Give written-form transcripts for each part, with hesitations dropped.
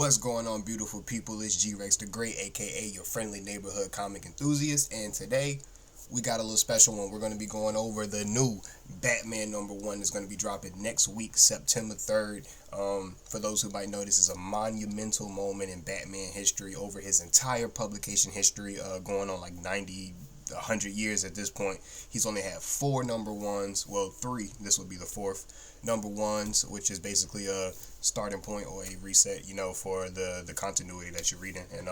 What's going on, beautiful people? It's G-Rex the Great, aka your friendly neighborhood comic enthusiast, and today we got a little special one. We're going to be going over the new Batman #1 that's going to be dropping next week, September 3rd. For those who might know, this is a monumental moment in Batman history over his entire publication history, going on like 100 years at this point. He's only had 4 #1s, well 3, this would be the 4th #1s, which is basically a starting point or a reset, for the continuity that you're reading. And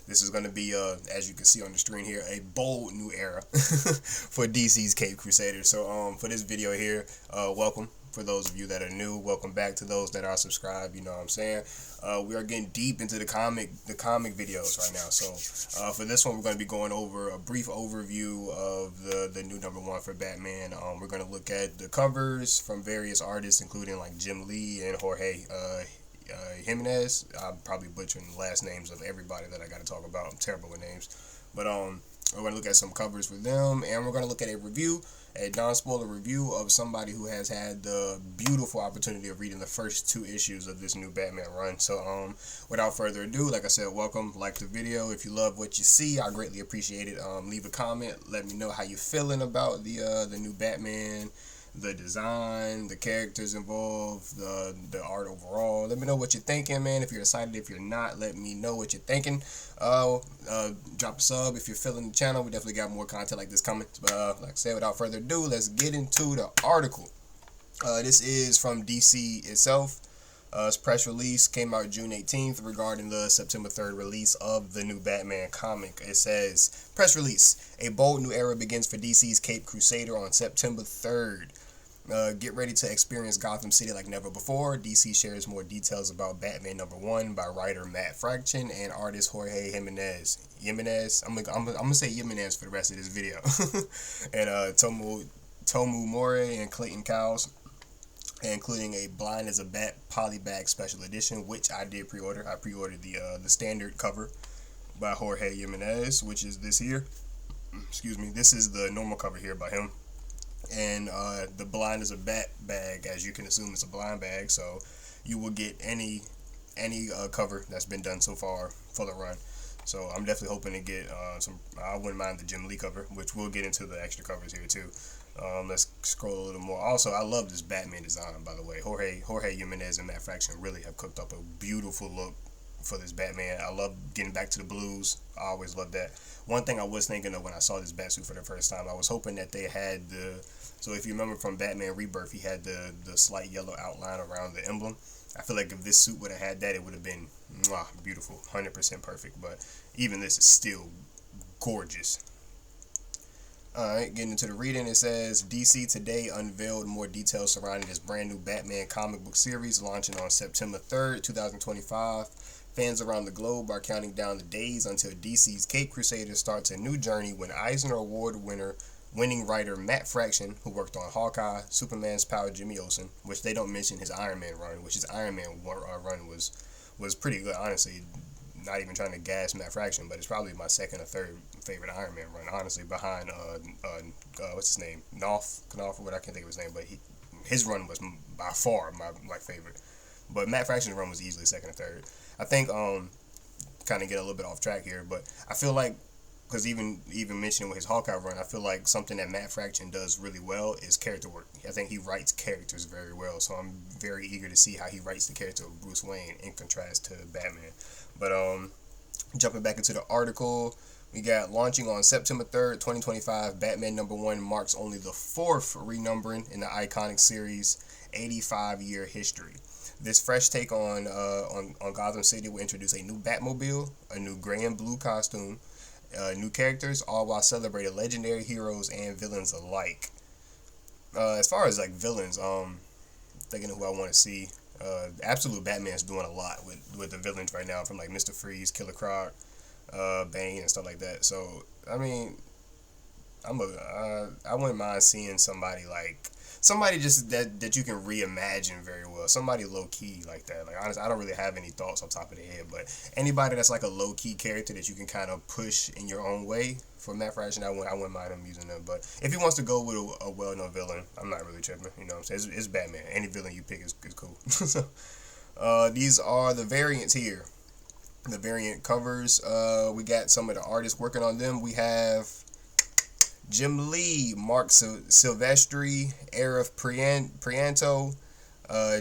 this is going to be, as you can see on the screen here, a bold new era for DC's Caped Crusader. So for this video here, welcome. For those of you that are new, welcome back. To those that are subscribed, you know what I'm saying. We are getting deep into the comic videos right now. So for this one, we're going to be going over a brief overview of the new #1 for Batman. We're going to look at the covers from various artists, including like Jim Lee and Jorge Jimenez. I'm probably butchering the last names of everybody that I got to talk about. I'm terrible with names, but we're going to look at some covers for them, and we're going to look at a non-spoiler review of somebody who has had the beautiful opportunity of reading the first 2 issues of this new Batman run. So without further ado, like I said, welcome. Like the video if you love what you see. I greatly appreciate it. Leave a comment, let me know how you're feeling about the new Batman, the design, the characters involved, the art overall. Let me know what you're thinking, man. If you're excited, if you're not, let me know what you're thinking. Drop a sub if you're feeling the channel. We definitely got more content like this coming. But like I said, without further ado, let's get into the article. This is from DC itself. Its press release came out June 18th regarding the September 3rd release of the new Batman comic. It says, press release, a bold new era begins for DC's Caped Crusader on September 3rd. Get ready to experience Gotham City like never before. DC shares more details about Batman #1 by writer Matt Fraction and artist Jorge Jimenez. I'm gonna say Jimenez for the rest of this video. And Tomu More and Clayton Cowles, including a Blind as a Bat polybag special edition, which I did pre-order. I pre-ordered the standard cover by Jorge Jimenez, which is this here. Excuse me. This is the normal cover here by him. And the Blind as a Bat bag, as you can assume, it's a blind bag, so you will get any cover that's been done so far for the run. So I'm definitely hoping to get some. I wouldn't mind the Jim Lee cover, which we'll get into the extra covers here too. Let's scroll a little more. Also, I love this Batman design, by the way. Jorge Jimenez and Matt Fraction really have cooked up a beautiful look for this Batman. I love getting back to the blues. I always love that. One thing I was thinking of when I saw this Batsuit for the first time, I was hoping that they had so if you remember from Batman Rebirth, he had the slight yellow outline around the emblem. I feel like if this suit would have had that, it would have been beautiful, 100% perfect. But even this is still gorgeous. Alright, getting into the reading, it says, DC today unveiled more details surrounding this brand new Batman comic book series launching on September 3rd, 2025. Fans around the globe are counting down the days until DC's Caped Crusader starts a new journey when Eisner Award winning writer Matt Fraction, who worked on Hawkeye, Superman's pal Jimmy Olsen, which they don't mention his Iron Man run, which his Iron Man run was pretty good, honestly. Not even trying to gas Matt Fraction, but it's probably my second or third favorite Iron Man run, honestly, behind what's his name, Knopf, or what, I can't think of his name, but his run was by far my favorite. But Matt Fraction's run was easily second or third. I think kind of get a little bit off track here, but I feel like, because even mentioning with his Hawkeye run, I feel like something that Matt Fraction does really well is character work. I think he writes characters very well, so I'm very eager to see how he writes the character of Bruce Wayne in contrast to Batman. But jumping back into the article, we got launching on September 3rd, 2025, Batman #1 marks only the 4th renumbering in the iconic series' 85-year history. This fresh take on Gotham City will introduce a new Batmobile, a new gray and blue costume, new characters, all while celebrating legendary heroes and villains alike. As far as like villains, thinking of who I want to see, Absolute Batman's doing a lot with the villains right now, from like Mr. Freeze, Killer Croc, Bane, and stuff like that. So I mean, I wouldn't mind seeing somebody just that you can reimagine very well. Somebody low key like that. Like, honestly, I don't really have any thoughts on top of the head, but anybody that's like a low key character that you can kind of push in your own way. For Matt Fraction, I wouldn't mind him using them. But if he wants to go with a well known villain, I'm not really tripping. You know what I'm saying? It's Batman. Any villain you pick is cool. So, These are the variants here. The variant covers. We got some of the artists working on them. We have Jim Lee, Mark Silvestri, Arif Prianto,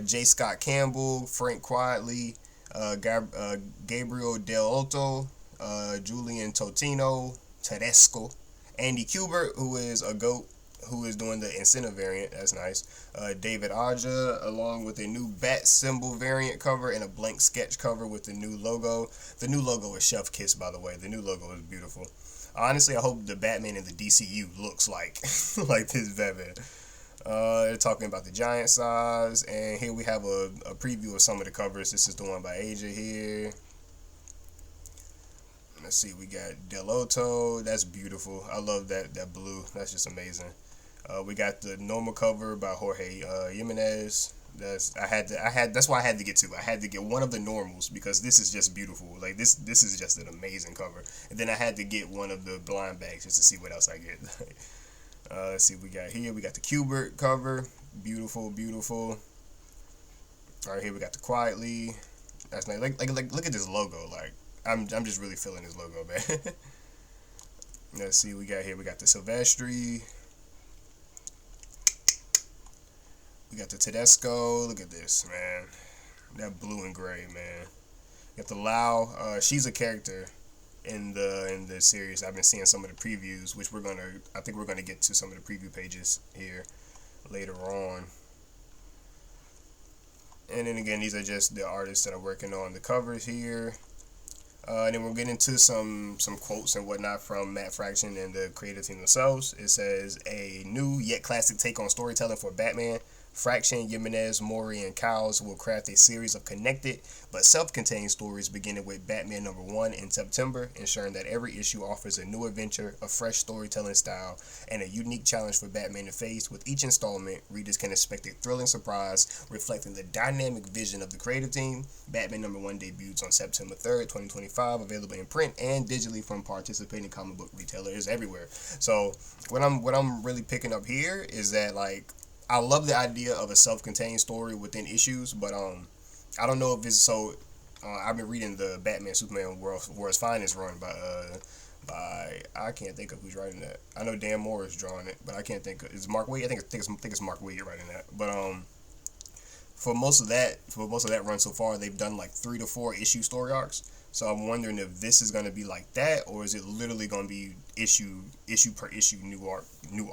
J. Scott Campbell, Frank Quietly, Gabriel Del Otto, Julian Tedesco, Andy Kubert, who is a GOAT, who is doing the incentive variant. That's nice. David Aja, along with a new bat symbol variant cover and a blank sketch cover with the new logo. The new logo is chef kiss, by the way. The new logo is beautiful. Honestly, I hope the Batman in the DCU looks like like this Batman. They're talking about the giant size, and here we have a preview of some of the covers. This is the one by Asia here. Let's see, we got Delotto. That's beautiful. I love that blue. That's just amazing. We got the normal cover by Jorge Jimenez. That's why I had to get two. I had to get one of the normals because this is just beautiful. Like this is just an amazing cover. And then I had to get one of the blind bags just to see what else I get. Let's see what we got here. We got the Kubert cover. Beautiful, beautiful. All right, here we got the Quietly. That's nice. Like look at this logo. Like I'm just really feeling this logo, man. Let's see what we got here. We got the Silvestri. We got the Tedesco. Look at this, man. That blue and gray, man. We got the Lau. She's a character in the series. I've been seeing some of the previews, which I think we're gonna get to some of the preview pages here later on. And then again, these are just the artists that are working on the covers here. And then we'll get into some quotes and whatnot from Matt Fraction and the creative team themselves. It says, a new yet classic take on storytelling for Batman. Fraction, Jimenez, Mori, and Cowles will craft a series of connected but self-contained stories beginning with Batman #1 in September, ensuring that every issue offers a new adventure, a fresh storytelling style, and a unique challenge for Batman to face. With each installment, readers can expect a thrilling surprise reflecting the dynamic vision of the creative team. Batman #1 debuts on September 3rd, 2025, available in print and digitally from participating comic book retailers everywhere. So what I'm really picking up here is that, like, I love the idea of a self-contained story within issues, but I don't know if it's so. I've been reading the Batman Superman World's Finest run by I can't think of who's writing that. I know Dan Moore is drawing it, but I can't think of, is Mark Waid? I think it's Mark Waid writing that. But for most of that run so far, they've done like 3 to 4 issue story arcs. So I'm wondering if this is going to be like that, or is it literally going to be issue per issue new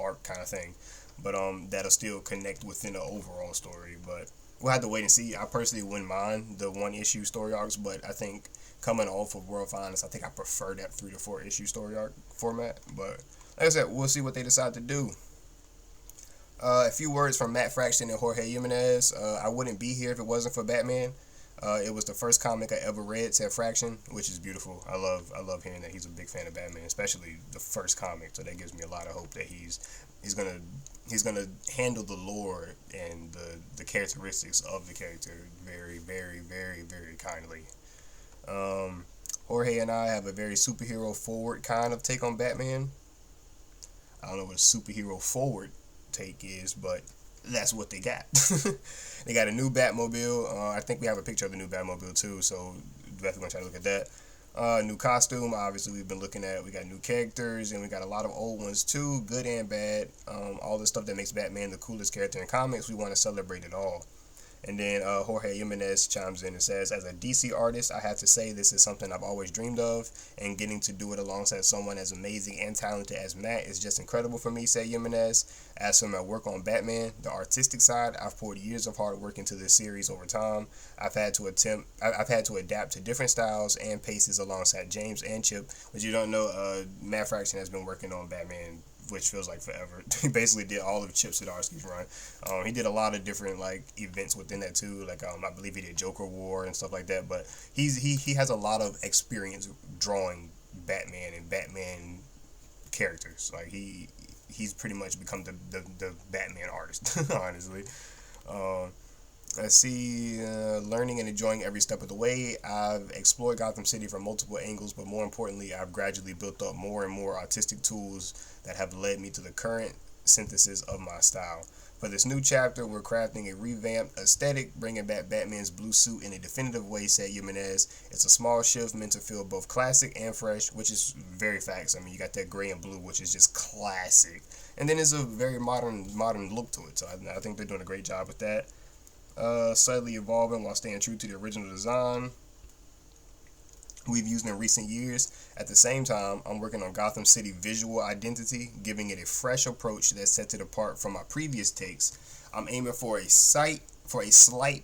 arc kind of thing. But that'll still connect within the overall story. But we'll have to wait and see. I personally wouldn't mind the 1 issue story arcs, but I think coming off of World Finest, I think I prefer that 3 to 4 issue story arc format. But like I said, we'll see what they decide to do. A few words from Matt Fraction and Jorge Jimenez. I wouldn't be here if it wasn't for Batman. It was the first comic I ever read, said Fraction, which is beautiful. I love hearing that he's a big fan of Batman, especially the first comic. So that gives me a lot of hope that he's gonna handle the lore and the characteristics of the character very, very, very, very kindly. Jorge and I have a very superhero forward kind of take on Batman. I don't know what a superhero forward take is, but that's what they got. They got a new Batmobile. I think we have a picture of the new Batmobile too, so definitely gonna try to look at that. New costume, obviously we've been looking at. We got new characters, and we got a lot of old ones too, good and bad. All the stuff that makes Batman the coolest character in comics, we want to celebrate it all. And then Jorge Jimenez chimes in and says, as a DC artist, I have to say this is something I've always dreamed of, and getting to do it alongside someone as amazing and talented as Matt is just incredible for me, said Jimenez. As for my work on Batman, the artistic side, I've poured years of hard work into this series over time. I've had to adapt to different styles and paces alongside James and Chip, which you don't know, Matt Fraction has been working on Batman, which feels like forever. He basically did all of Chip Zdarsky's run. He did a lot of different like events within that too. Like I believe he did Joker War and stuff like that. But he has a lot of experience drawing Batman and Batman characters. Like he's pretty much become the Batman artist, honestly. Let's see, learning and enjoying every step of the way. I've explored Gotham City from multiple angles, but more importantly, I've gradually built up more and more artistic tools that have led me to the current synthesis of my style. For this new chapter, we're crafting a revamped aesthetic, bringing back Batman's blue suit in a definitive way, said Jimenez. It's a small shift meant to feel both classic and fresh, which is very facts. I mean, you got that gray and blue, which is just classic. And then there's a very modern look to it, so I think they're doing a great job with that. Slightly evolving while staying true to the original design we've used in recent years. At the same time, I'm working on Gotham City visual identity, giving it a fresh approach that sets it apart from my previous takes. I'm aiming for a slight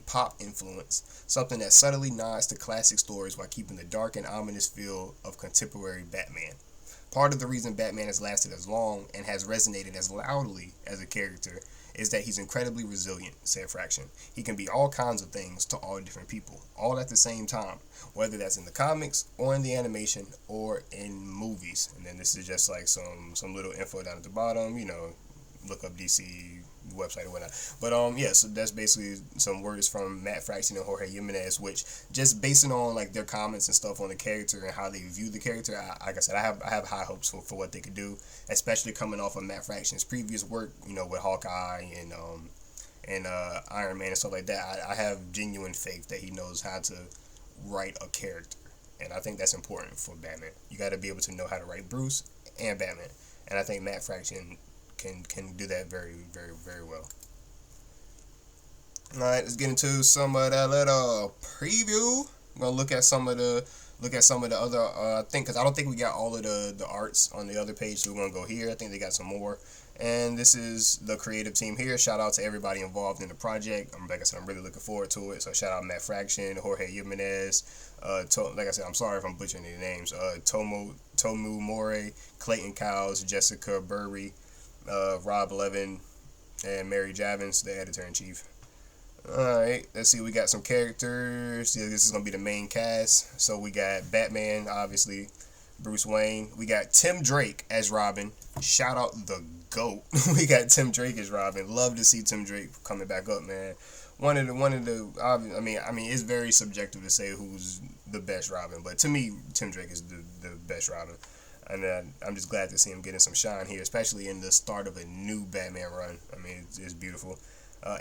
pop influence, something that subtly nods to classic stories while keeping the dark and ominous feel of contemporary Batman. Part of the reason Batman has lasted as long and has resonated as loudly as a character is that he's incredibly resilient, said Fraction. He can be all kinds of things to all different people, all at the same time, whether that's in the comics or in the animation or in movies. And then this is just like some little info down at the bottom, look up DC website or whatnot. But yeah, so that's basically some words from Matt Fraction and Jorge Jimenez, which just basing on like their comments and stuff on the character and how they view the character, like I said, I have high hopes for what they could do, especially coming off of Matt Fraction's previous work, with Hawkeye and Iron Man and stuff like that. I have genuine faith that he knows how to write a character, and I think that's important for Batman. You got to be able to know how to write Bruce and Batman, and I think Matt Fraction can do that very, very, very well. All right, let's get into some of that little preview. We're gonna look at some of the other because I don't think we got all of the arts on the other page, so we're gonna go here. I think they got some more. And this is the creative team here. Shout out to everybody involved in the project. Like I said, I'm really looking forward to it. So shout out Matt Fraction, Jorge Jimenez. Like I said, I'm sorry if I'm butchering any names. Tomu More, Clayton Cowles, Jessica Burry, Rob Levin, and Mary Javins, the editor-in-chief. Alright, let's see, we got some characters. Yeah, this is going to be the main cast. So we got Batman, obviously, Bruce Wayne. We got Tim Drake as Robin. Shout out the GOAT. We got Tim Drake as Robin. Love to see Tim Drake coming back up, man. One of the I mean, it's very subjective to say who's the best Robin, but to me, Tim Drake is the best Robin. And I'm just glad to see him getting some shine here, especially in the start of a new Batman run. I mean, it's beautiful.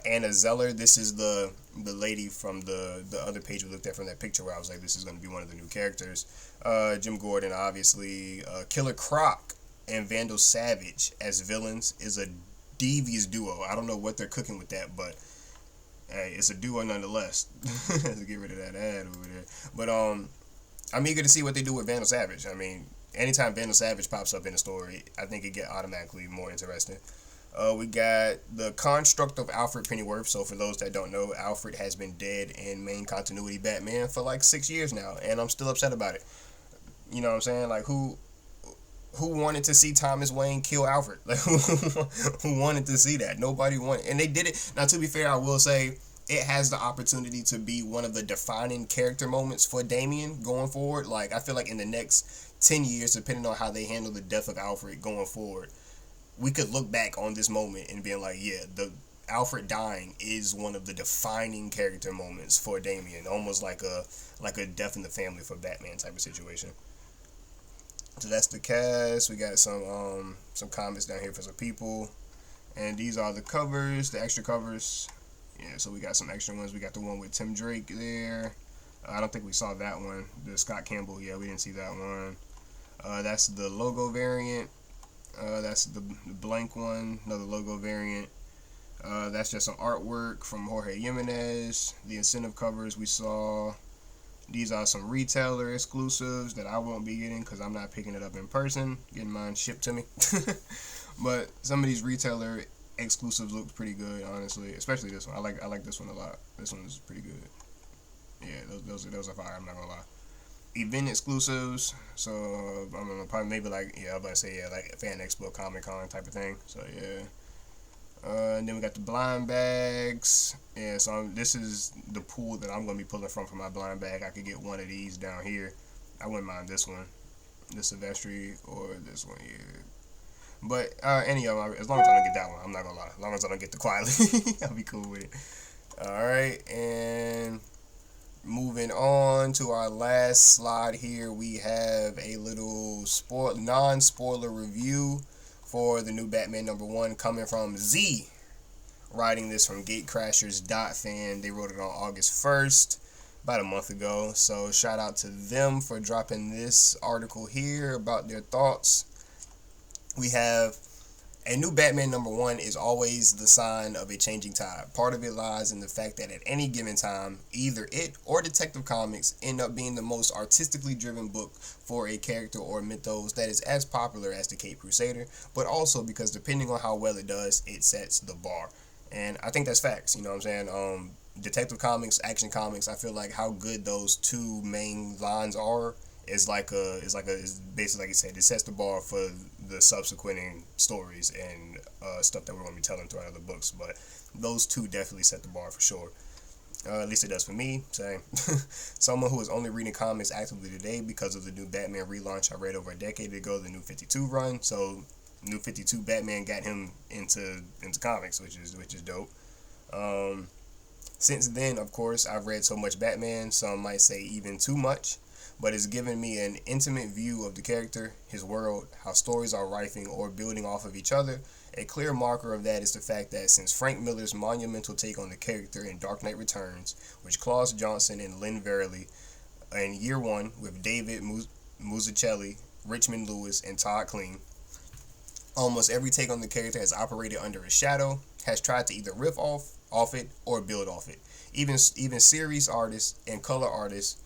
Anna Zeller, this is the lady from the other page we looked at from that picture where I was like, this is going to be one of the new characters. Jim Gordon, obviously. Killer Croc and Vandal Savage as villains is a devious duo. I don't know what they're cooking with that, but hey, it's a duo nonetheless. Let's get rid of that ad over there. But I'm eager to see what they do with Vandal Savage. I mean, anytime Vandal Savage pops up in a story, I think it get automatically more interesting. We got the construct of Alfred Pennyworth. So for those that don't know, Alfred has been dead in main continuity Batman for like 6 years now, and I'm still upset about it. You know what I'm saying? Like, who wanted to see Thomas Wayne kill Alfred? Like, who wanted to see that? Nobody wanted, and they did it. Now, to be fair, I will say it has the opportunity to be one of the defining character moments for Damian going forward. Like, I feel like in the next 10 years, depending on how they handle the death of Alfred going forward, we could look back on this moment and be like, yeah, the Alfred dying is one of the defining character moments for Damian, almost like a death in the family for Batman type of situation. So that's the cast. We got some comments down here for some people, and these are the covers, the extra covers. Yeah, so we got some extra ones. We got the one with Tim Drake there. I don't think we saw that one. The Scott Campbell, yeah, we didn't see that one. That's the logo variant. That's the blank one, another logo variant. That's just some artwork from Jorge Jimenez. The incentive covers we saw. These are some retailer exclusives that I won't be getting because I'm not picking it up in person, getting mine shipped to me. But some of these retailer exclusives look pretty good, honestly. Especially this one. I like this one a lot. This one is pretty good. Yeah, those are fire. I'm not gonna lie. Event exclusives, so I'm gonna probably maybe like I'm about to say like Fan Expo, Comic Con type of thing. So yeah. And then we got the blind bags. Yeah, so this is the pool that I'm gonna be pulling from for my blind bag. I could get one of these down here. I wouldn't mind this one, this Silvestri, or this one here. But any of them, as long as I don't get that one, I'm not gonna lie. As long as I don't get the quietly, I'll be cool with it. All right, and moving on to our last slide here, we have a little non-spoiler review for the new Batman #1, coming from Z. Writing this from Gatecrashers.fan. They wrote it on August 1st, about a month ago. So shout out to them for dropping this article here about their thoughts. We have a new Batman #1 is always the sign of a changing tide. Part of it lies in the fact that at any given time, either it or Detective Comics end up being the most artistically driven book for a character or mythos that is as popular as the Caped Crusader, but also because depending on how well it does, it sets the bar. And I think that's facts, you know what I'm saying? Detective Comics, Action Comics, I feel like how good those two main lines are is basically, like you said, it sets the bar for the subsequent stories and stuff that we're going to be telling throughout the books. But those two definitely set the bar for sure. At least it does for me. Same. Someone who is only reading comics actively today because of the new Batman relaunch I read over a decade ago, the New 52 run. So New 52 Batman got him into comics, which is dope. Since then, of course, I've read so much Batman, some might say even too much, but it's given me an intimate view of the character, his world, how stories are riffing or building off of each other. A clear marker of that is the fact that since Frank Miller's monumental take on the character in Dark Knight Returns, which Klaus Johnson and Lynn Verley in year one with David Mazzucchelli, Richmond Lewis, and Todd Kling, almost every take on the character has operated under his shadow, has tried to either riff off it or build off it. Even series artists and color artists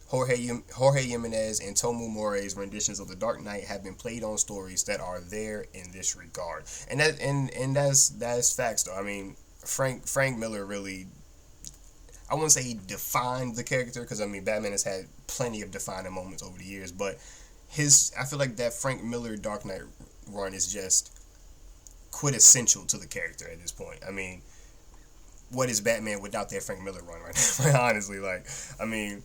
Jorge Jimenez and Tomu More's renditions of The Dark Knight have been played on stories that are there in this regard, and that's facts though. I mean, Frank Miller really, I wouldn't say he defined the character, because I mean Batman has had plenty of defining moments over the years, but I feel like that Frank Miller Dark Knight run is just quintessential to the character at this point. I mean, what is Batman without that Frank Miller run right now? Honestly, I mean,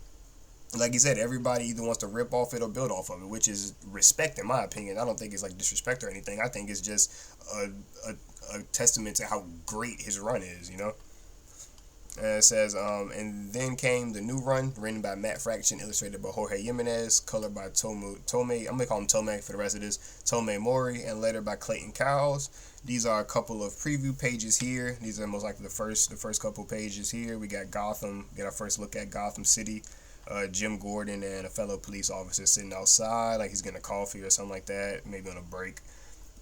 like you said, everybody either wants to rip off it or build off of it, which is respect in my opinion. I don't think it's like disrespect or anything. I think it's just a testament to how great his run is, you know? It says, and then came the new run, written by Matt Fraction, illustrated by Jorge Jimenez, colored by Tome, I'm going to call him Tome for the rest of this, Tome Mori, and lettered by Clayton Cowles. These are a couple of preview pages here. These are most likely the first couple pages here. We got Gotham, get our first look at Gotham City. Jim Gordon and a fellow police officer sitting outside, like he's getting a coffee or something like that, maybe on a break.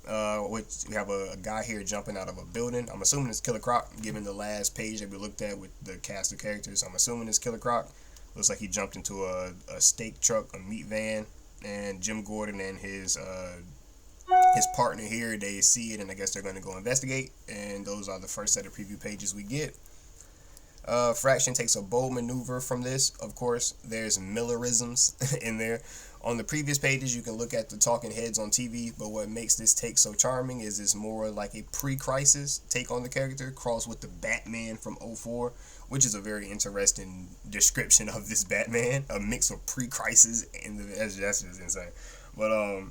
We have a guy here jumping out of a building. I'm assuming it's Killer Croc, given the last page that we looked at with the cast of characters. I'm assuming it's Killer Croc. Looks like he jumped into a steak truck, a meat van, and Jim Gordon and his partner here, they see it, and I guess they're going to go investigate. And those are the first set of preview pages we get. Fraction takes a bold maneuver from this. Of course, there's Millerisms in there. On the previous pages, you can look at the talking heads on TV, but what makes this take so charming is it's more like a pre-crisis take on the character, crossed with the Batman from '04, which is a very interesting description of this Batman, a mix of pre-crisis, and that's just insane. But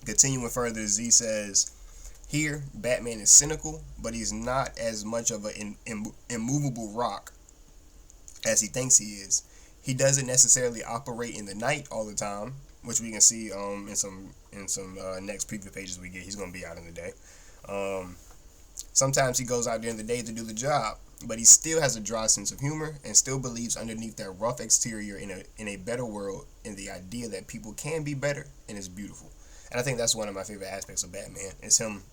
continuing further, Z says, here, Batman is cynical, but he's not as much of an immovable rock as he thinks he is. He doesn't necessarily operate in the night all the time, which we can see in some next preview pages we get. He's going to be out in the day. Sometimes he goes out during the day to do the job, but he still has a dry sense of humor and still believes underneath that rough exterior in a better world, in the idea that people can be better, and it's beautiful. And I think that's one of my favorite aspects of Batman. It's him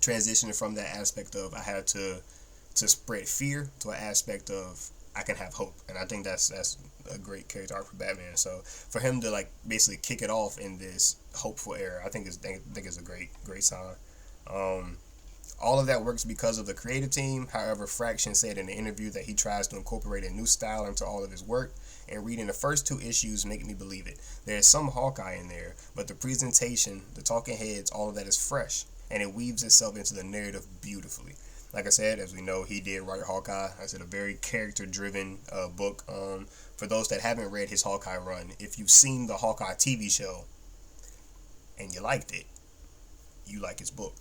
transitioning from that aspect of I had to spread fear to an aspect of I can have hope, and I think that's a great character arc for Batman. So for him to like basically kick it off in this hopeful era, I think it's a great sign. All of that works because of the creative team. However, Fraction said in an interview that he tries to incorporate a new style into all of his work, and reading the first 2 issues make me believe it. There's some Hawkeye in there, but the presentation, the talking heads, all of that is fresh, and it weaves itself into the narrative beautifully. Like I said, as we know, he did write Hawkeye. I said a very character-driven book. For those that haven't read his Hawkeye run, if you've seen the Hawkeye TV show and you liked it, you like his book.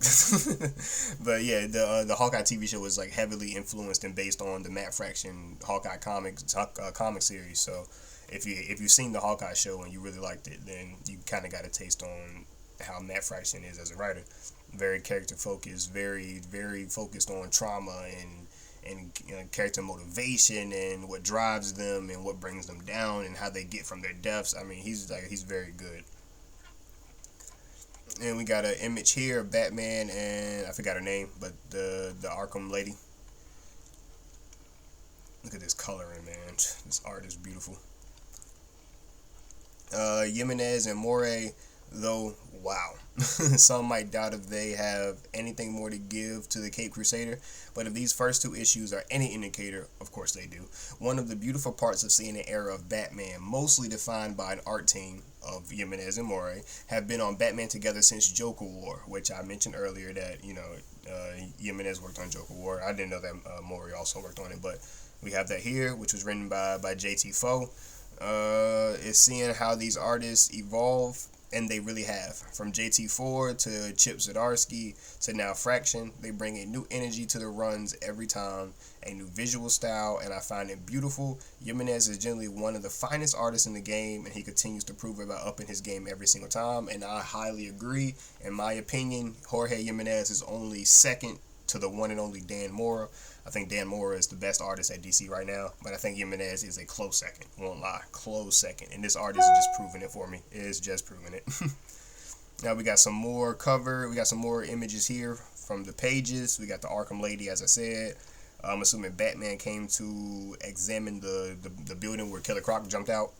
But yeah, the Hawkeye TV show was like heavily influenced and based on the Matt Fraction Hawkeye comic series. So if you've seen the Hawkeye show and you really liked it, then you kind of got a taste on how Matt Fraction is as a writer. Very character focused, very focused on trauma and character motivation and what drives them and what brings them down and how they get from their deaths. I mean, he's very good. And we got an image here of Batman and I forgot her name, but the Arkham lady. Look at this coloring, man. This art is beautiful. Jimenez and Moray, though, wow. Some might doubt if they have anything more to give to the Cape Crusader, but if these first two issues are any indicator, of course they do. One of the beautiful parts of seeing an era of Batman, mostly defined by an art team of Jimenez and Moray, have been on Batman Together since Joker War, which I mentioned earlier that, Jimenez worked on Joker War. I didn't know that Moray also worked on it, but we have that here, which was written by J.T. Foe. Is seeing how these artists evolve, and they really have. From JT4 to Chip Zdarsky to now Fraction, they bring a new energy to the runs every time, a new visual style, and I find it beautiful. Jimenez is generally one of the finest artists in the game, and he continues to prove it by upping his game every single time, and I highly agree. In my opinion, Jorge Jimenez is only second to the one and only Dan Mora. I think Dan Mora is the best artist at DC right now, but I think Jimenez is a close second. Won't lie, close second. And this artist is just proving it for me. It is just proving it. Now we got some more cover. We got some more images here from the pages. We got the Arkham Lady, as I said. I'm assuming Batman came to examine the building where Killer Croc jumped out.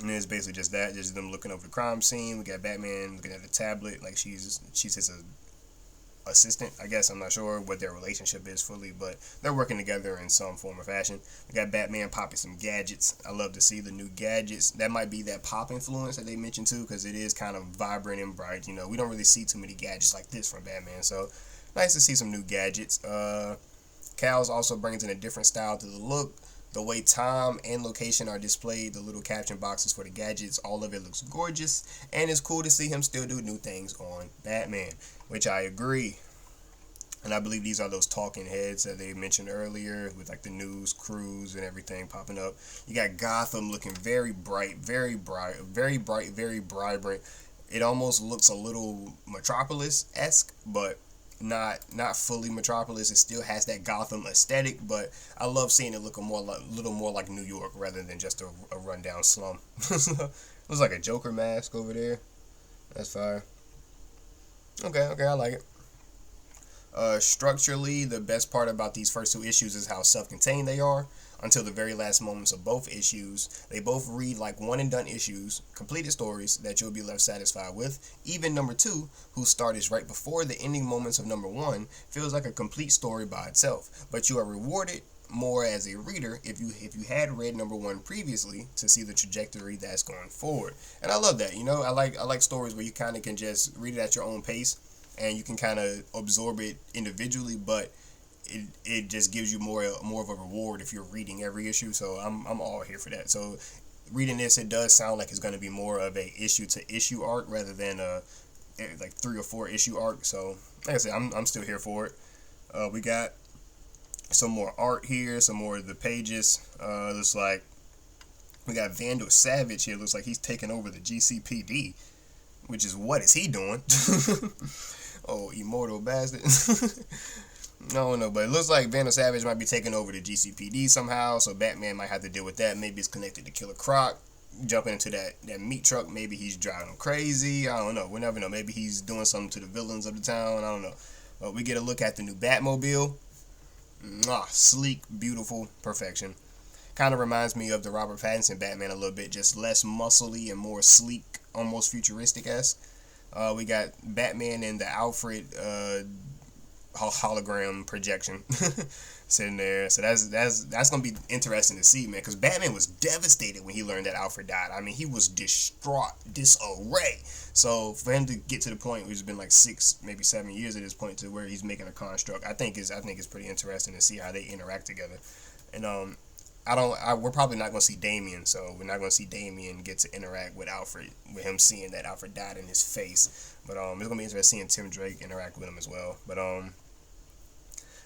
And it's basically just that, just them looking over the crime scene. We got Batman looking at the tablet like she's his assistant, I guess. I'm not sure what their relationship is fully, but they're working together in some form or fashion. We got Batman popping some gadgets. I love to see the new gadgets. That might be that pop influence that they mentioned too, because it is kind of vibrant and bright. We don't really see too many gadgets like this from Batman, so nice to see some new gadgets. Cal's also brings in a different style to the look. The way time and location are displayed, the little caption boxes for the gadgets, all of it looks gorgeous, and it's cool to see him still do new things on Batman, which I agree. And I believe these are those talking heads that they mentioned earlier with like the news crews and everything popping up. You got Gotham looking very bright, very vibrant. It almost looks a little Metropolis-esque, but not fully Metropolis. It still has that Gotham aesthetic, but I love seeing it look a little more like New York rather than just a rundown slum. Looks like a Joker mask over there. That's fire. Okay, I like it. Structurally, the best part about these first two issues is how self-contained they are. Until the very last moments of both issues, they both read like one and done issues, completed stories that you'll be left satisfied with. Even number 2, whose start is right before the ending moments of number 1, feels like a complete story by itself. But you are rewarded more as a reader if you had read number 1 previously to see the trajectory that's going forward. And I love that. I like stories where you kind of can just read it at your own pace and you can kind of absorb it individually, but it just gives you more of a reward if you're reading every issue. So I'm all here for that. So reading this, it does sound like it's going to be more of a issue to issue arc rather than a like 3 or 4 issue arc. So like I said, I'm still here for it. We got some more art here, some more of the pages. Looks like we got Vandal Savage here. Looks like he's taking over the GCPD, which is, what is he doing? Oh, immortal bastard. No, but it looks like Vandal Savage might be taking over the GCPD somehow, so Batman might have to deal with that. Maybe it's connected to Killer Croc, jumping into that meat truck. Maybe he's driving him crazy. I don't know. We never know. Maybe he's doing something to the villains of the town. I don't know. But we get a look at the new Batmobile. Sleek, beautiful, perfection. Kind of reminds me of the Robert Pattinson Batman a little bit, just less muscly and more sleek, almost futuristic-esque. We got Batman and the Alfred hologram projection sitting there. So that's gonna be interesting to see, man, because Batman was devastated when he learned that Alfred died. I mean, he was distraught, disarray. So for him to get to the point where it's been like 6, maybe 7 years at this point to where he's making a construct, I think it's pretty interesting to see how they interact together. And we're probably not going to see Damian, so we're not going to see Damian get to interact with Alfred, with him seeing that Alfred died in his face. But it's going to be interesting seeing Tim Drake interact with him as well. But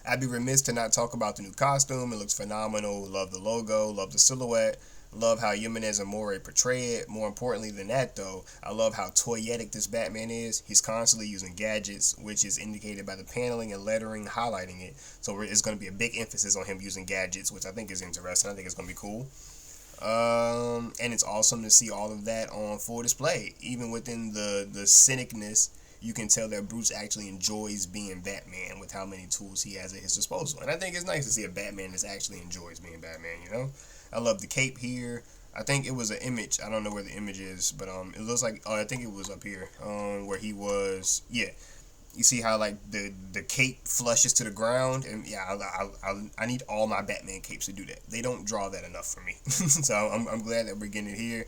I'd be remiss to not talk about the new costume. It looks phenomenal. Love the logo, love the silhouette. Love how Jimenez and Moore portray it. More importantly than that, though, I love how toyetic this Batman is. He's constantly using gadgets, which is indicated by the paneling and lettering highlighting it. So it's going to be a big emphasis on him using gadgets, which I think is interesting. I think it's going to be cool. And it's awesome to see all of that on full display. Even within the cynicness, you can tell that Bruce actually enjoys being Batman with how many tools he has at his disposal. And I think it's nice to see a Batman that actually enjoys being Batman, you know? I love the cape here. I think it was an image. I don't know where the image is, but it looks like, I think it was up here, where he was, yeah. You see how like the cape flushes to the ground, and yeah, I need all my Batman capes to do that. They don't draw that enough for me, so I'm glad that we're getting it here.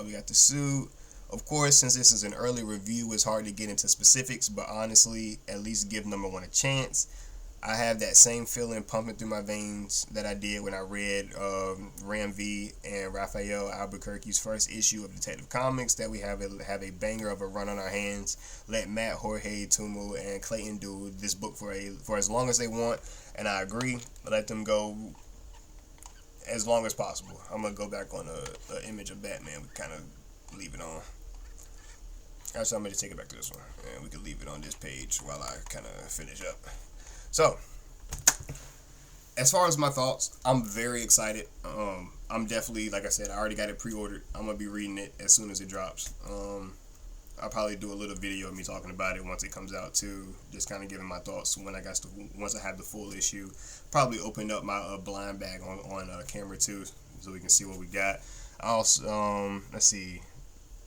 We got the suit. Of course, since this is an early review, it's hard to get into specifics, but honestly, at least give number one a chance. I have that same feeling pumping through my veins that I did when I read Ram V and Raphael Albuquerque's first issue of Detective Comics, that we have a banger of a run on our hands. Let Matt, Jorge, Tumu, and Clayton do this book for as long as they want, and I agree. Let them go as long as possible. I'm going to go back on a image of Batman. We kind of leave it on. Actually, I'm going to take it back to this one, and we can leave it on this page while I kind of finish up. So, as far as my thoughts, I'm very excited. I'm definitely, like I said, I already got it pre-ordered. I'm going to be reading it as soon as it drops. I'll probably do a little video of me talking about it once it comes out too, just kind of giving my thoughts once I have the full issue. Probably open up my blind bag on camera too, so we can see what we got. Also, let's see.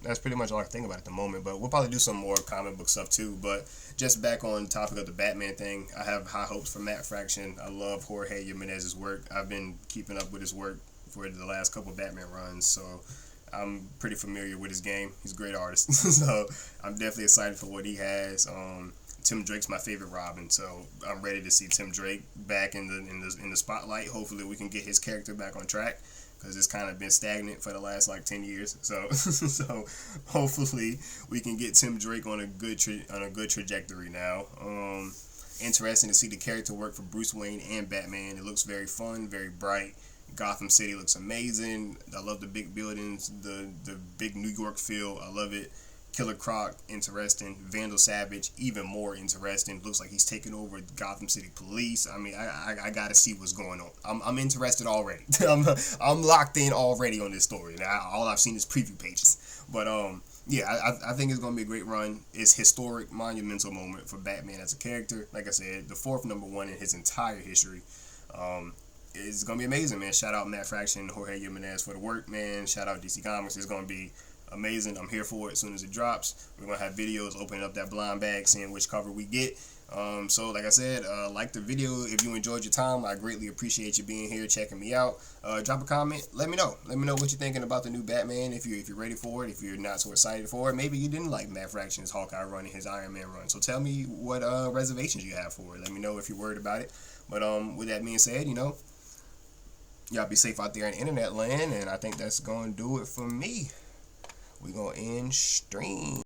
That's pretty much all I can think about at the moment, but we'll probably do some more comic book stuff too. But just back on the topic of the Batman thing, I have high hopes for Matt Fraction. I love Jorge Jimenez's work. I've been keeping up with his work for the last couple of Batman runs, so I'm pretty familiar with his game. He's a great artist, so I'm definitely excited for what he has. Tim Drake's my favorite Robin, so I'm ready to see Tim Drake back in the spotlight. Hopefully, we can get his character back on track, because it's kind of been stagnant for the last like 10 years. So so hopefully we can get Tim Drake on a good trajectory now. Interesting to see the character work for Bruce Wayne and Batman. It looks very fun, very bright. Gotham City looks amazing. I love the big buildings, the big New York feel. I love it. Killer Croc, interesting. Vandal Savage, even more interesting. Looks like he's taking over Gotham City Police. I mean, I gotta see what's going on. I'm interested already. I'm locked in already on this story. Now, all I've seen is preview pages. But yeah, I think it's gonna be a great run. It's historic, monumental moment for Batman as a character. Like I said, the fourth number one in his entire history. It's gonna be amazing, man. Shout out Matt Fraction and Jorge Jimenez for the work, man. Shout out DC Comics. It's gonna be amazing. I'm here for it as soon as it drops. We're gonna have videos opening up that blind bag, seeing which cover we get. So like I said, like the video if you enjoyed your time. I greatly appreciate you being here, checking me out. Drop a comment. Let me know what you're thinking about the new Batman. If you're ready for it, if you're not so excited for it, maybe you didn't like Matt Fraction's Hawkeye run and his Iron Man run. So tell me what reservations you have for it. Let me know if you're worried about it. But with that being said, y'all be safe out there in internet land, and I think that's gonna do it for me. We gonna end stream.